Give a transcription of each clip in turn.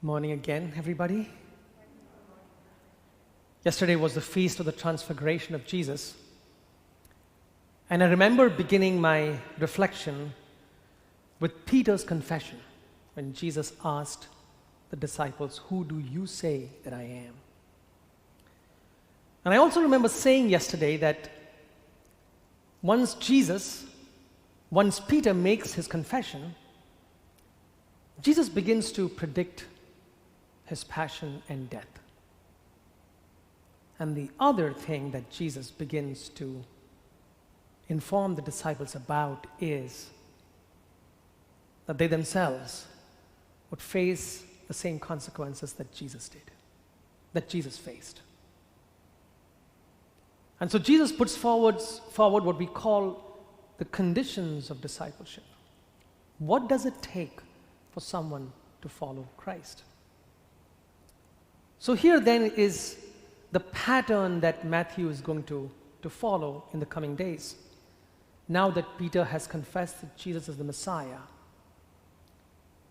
Morning again, everybody. Yesterday was the feast of the transfiguration of Jesus. And I remember beginning my reflection with Peter's confession when Jesus asked the disciples, "Who do you say that I am?" And I also remember saying yesterday that once Peter makes his confession, Jesus begins to predict his passion and death. And the other thing that Jesus begins to inform the disciples about is that they themselves would face the same consequences that Jesus did, that Jesus faced. And so Jesus puts forward what we call the conditions of discipleship. What does it take for someone to follow Christ? So here then is the pattern that Matthew is going to follow in the coming days. Now that Peter has confessed that Jesus is the Messiah,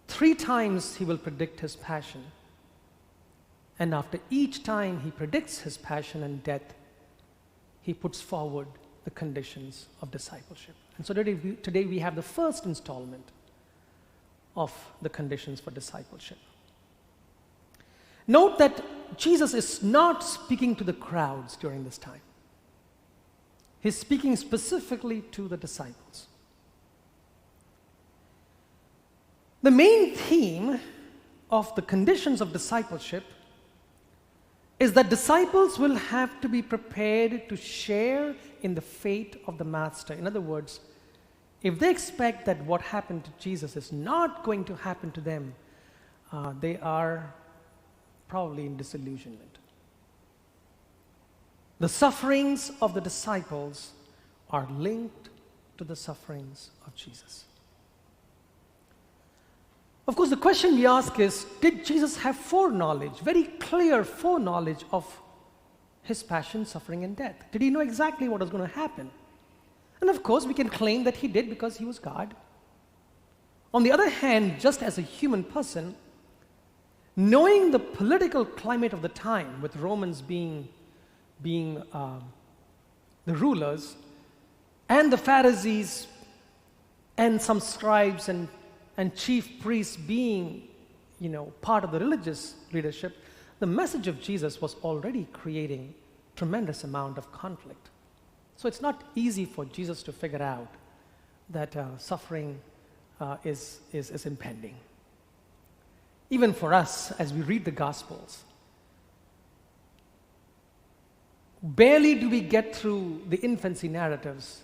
3 times he will predict his passion. And after each time he predicts his passion and death, he puts forward the conditions of discipleship. And so today we have the first installment of the conditions for discipleship. Note that Jesus is not speaking to the crowds during this time. He's speaking specifically to the disciples. The main theme of the conditions of discipleship is that disciples will have to be prepared to share in the fate of the Master. In other words, if they expect that what happened to Jesus is not going to happen to them, they are probably in disillusionment. The sufferings of the disciples are linked to the sufferings of Jesus. Of course, the question we ask is, did Jesus have foreknowledge, very clear foreknowledge of his passion, suffering, and death? Did he know exactly what was going to happen? And of course, we can claim that he did because he was God. On the other hand, just as a human person, knowing the political climate of the time, with Romans being the rulers, and the Pharisees and some scribes and chief priests being, part of the religious leadership, the message of Jesus was already creating tremendous amount of conflict. So it's not easy for Jesus to figure out that suffering is impending. Even for us, as we read the Gospels, barely do we get through the infancy narratives,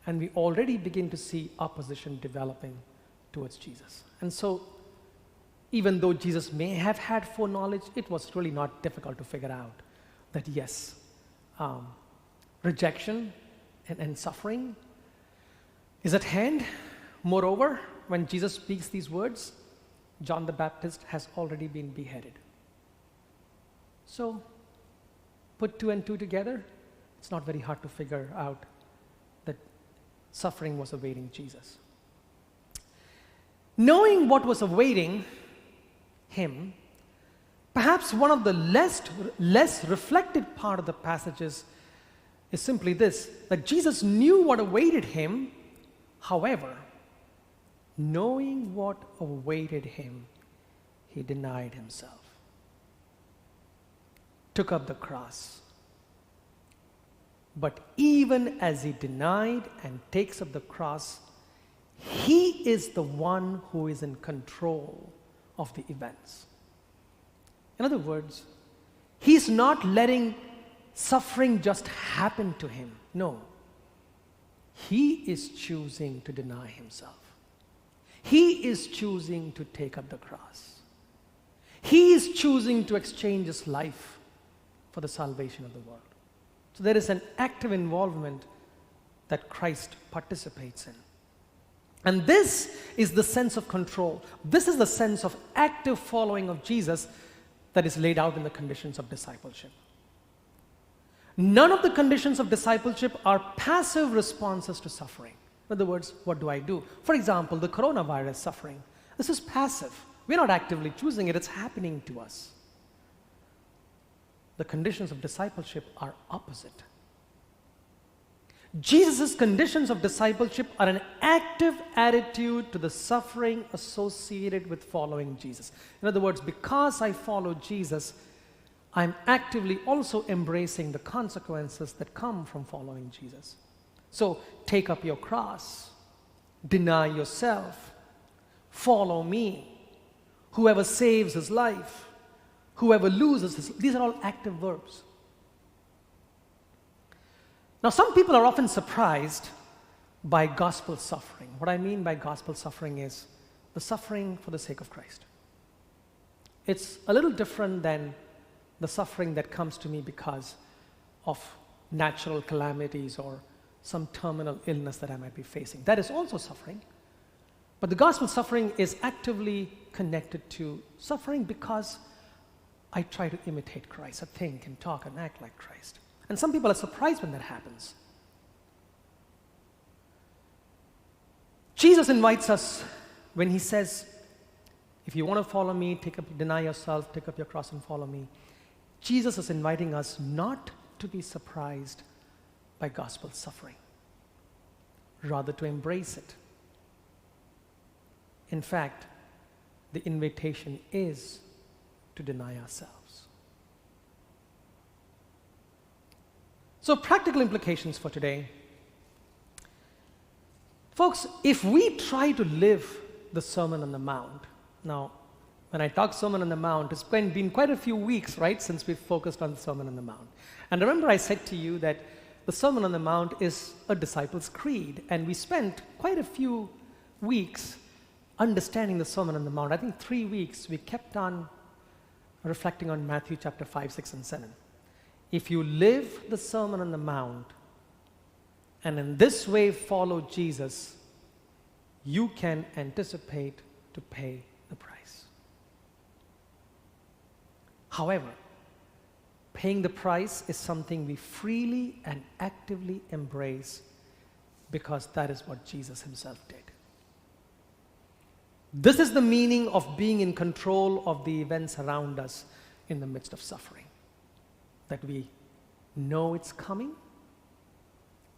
and we already begin to see opposition developing towards Jesus. And so, even though Jesus may have had foreknowledge, it was really not difficult to figure out that yes, rejection and suffering is at hand. Moreover, when Jesus speaks these words, John the Baptist has already been beheaded. So, put 2 and 2 together, it's not very hard to figure out that suffering was awaiting Jesus. Knowing what was awaiting him, perhaps one of the less reflected part of the passages is simply this, that Jesus knew what awaited him. However, knowing what awaited him, he denied himself, took up the cross. But even as he denied and takes up the cross, he is the one who is in control of the events. In other words, he's not letting suffering just happen to him. No. He is choosing to deny himself. He is choosing to take up the cross. He is choosing to exchange his life for the salvation of the world. So there is an active involvement that Christ participates in. And this is the sense of control. This is the sense of active following of Jesus that is laid out in the conditions of discipleship. None of the conditions of discipleship are passive responses to suffering. In other words, what do I do? For example, the coronavirus suffering. This is passive. We're not actively choosing it, it's happening to us. The conditions of discipleship are opposite. Jesus' conditions of discipleship are an active attitude to the suffering associated with following Jesus. In other words, because I follow Jesus, I'm actively also embracing the consequences that come from following Jesus. So take up your cross, deny yourself, follow me. Whoever saves his life, whoever loses his, these are all active verbs. Now, some people are often surprised by gospel suffering. What I mean by gospel suffering is the suffering for the sake of Christ. It's a little different than the suffering that comes to me because of natural calamities or some terminal illness that I might be facing. That is also suffering. But the gospel suffering is actively connected to suffering because I try to imitate Christ. I think and talk and act like Christ. And some people are surprised when that happens. Jesus invites us when he says, if you want to follow me, deny yourself, take up your cross and follow me. Jesus is inviting us not to be surprised by gospel suffering, rather to embrace it. In fact, the invitation is to deny ourselves. So, practical implications for today. Folks, if we try to live the Sermon on the Mount, now, when I talk Sermon on the Mount, it's been quite a few weeks, right, since we've focused on the Sermon on the Mount. And remember I said to you that the Sermon on the Mount is a disciples' creed, and we spent quite a few weeks understanding the Sermon on the Mount. I think 3 weeks we kept on reflecting on Matthew chapter 5, 6, and 7. If you live the Sermon on the Mount and in this way follow Jesus, you can anticipate to pay the price. However, paying the price is something we freely and actively embrace because that is what Jesus himself did. This is the meaning of being in control of the events around us in the midst of suffering. That we know it's coming,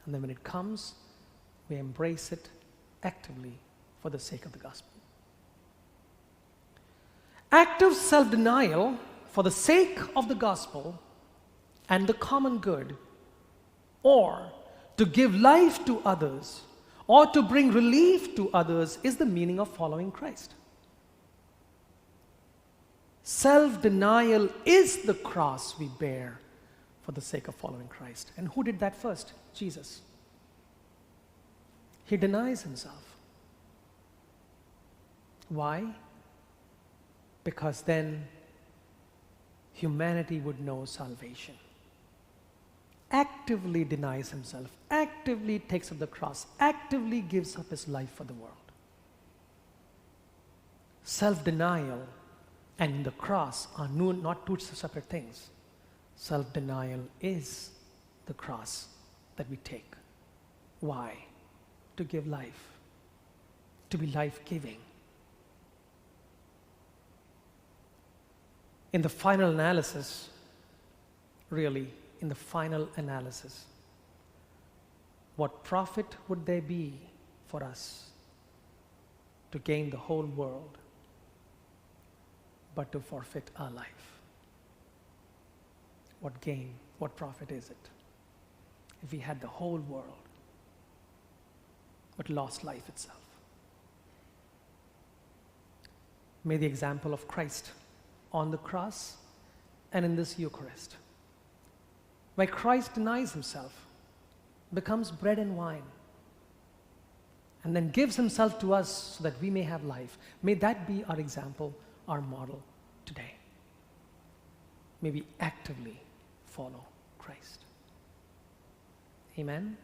and then when it comes, we embrace it actively for the sake of the gospel. Active self-denial for the sake of the gospel and the common good, or to give life to others, or to bring relief to others, is the meaning of following Christ. Self-denial is the cross we bear for the sake of following Christ. And who did that first? Jesus. He denies himself. Why? Because then humanity would know salvation. Actively denies himself, actively takes up the cross, actively gives up his life for the world. Self-denial and the cross are not two separate things. Self-denial is the cross that we take. Why? To give life, to be life-giving. In the final analysis, what profit would there be for us to gain the whole world but to forfeit our life? What gain, what profit is it if we had the whole world but lost life itself? May the example of Christ on the cross and in this Eucharist, where Christ denies himself, becomes bread and wine, and then gives himself to us so that we may have life. May that be our example, our model today. May we actively follow Christ. Amen.